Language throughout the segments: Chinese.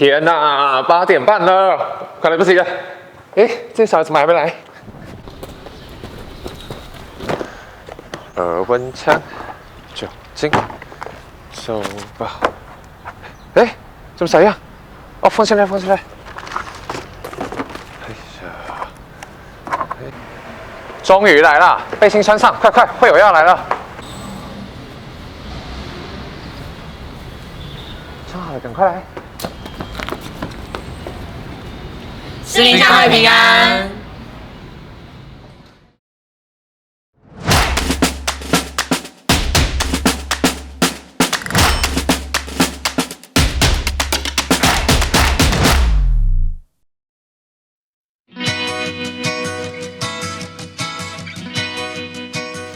天哪，8点半了，快来不及了。哎，这小孩怎么还没来？耳温枪、酒精、手包。哎，怎么少样？哦，放下来，放下来。终于来了，背心穿上，快快，会友要来了。穿好了，赶快来。士林教会平安。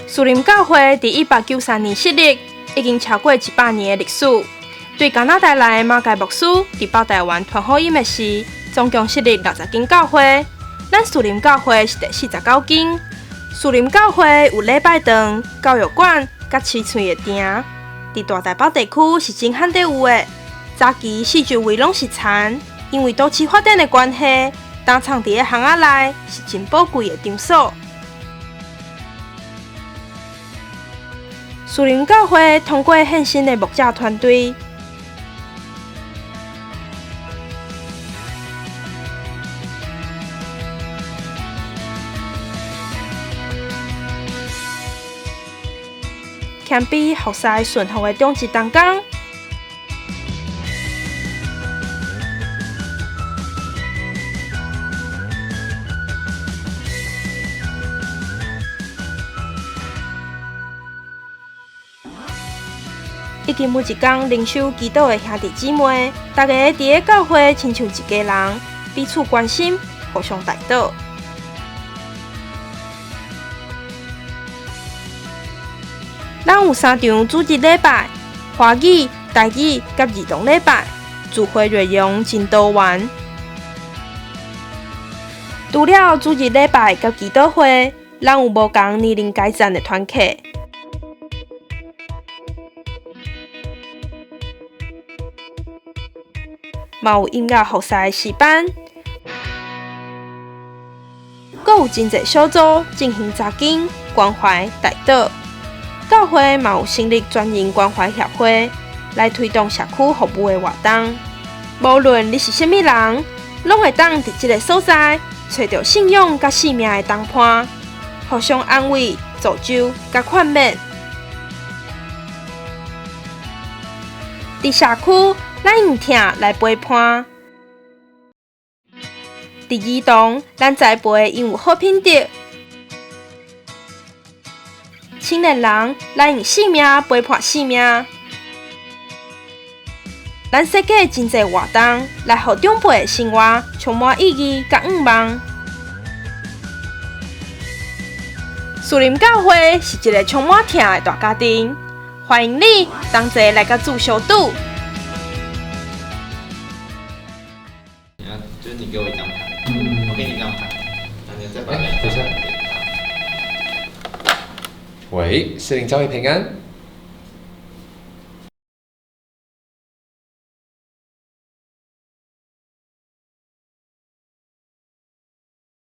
士林教会伫1893年设立，已经超过100年的历史。对加拿大来的马介牧师伫北台湾传福音的时，总共设立60间教会。咱士林教会是第49间。士林教会有礼拜堂、教育馆、甲市村的店。伫大台北地区是真罕得有的。早期四周围拢是田，因为都市发展的关系，单藏伫个巷仔内是真宝贵的场所。士林教会通过献身的牧者团队，谦卑服侍顺服的中职同工。已经每一天灵修祈祷的兄弟姊妹，大家伫个教会亲像一家人，彼此关心，互相带导。咱有3场主日礼拜，华语、台语甲儿童礼拜，聚会内容真多元。除了主日礼拜甲祈祷会，咱有无同年龄阶层的团契。嘛有音乐服侍的诗班，阁有真侪小组进行查经、关怀、带导。教会嘛有成立专营关怀协会，来推动社区服务的活动。无论你是甚物人，拢会当伫这个所在找到信仰甲生命的同伴，互相安慰、助救甲劝勉。伫社区，咱用疼来陪伴；伫儿童，咱栽培因有好品德；青年人，咱用生命陪伴生命。咱设计真侪活动，来互长辈的生活充满意义甲愿望。士林教会是一个充满疼的大家庭，欢迎你同齐来甲主相拄。就是你给我一张牌，我给你一张牌，然后你再把等一下。喂，士林教会平安。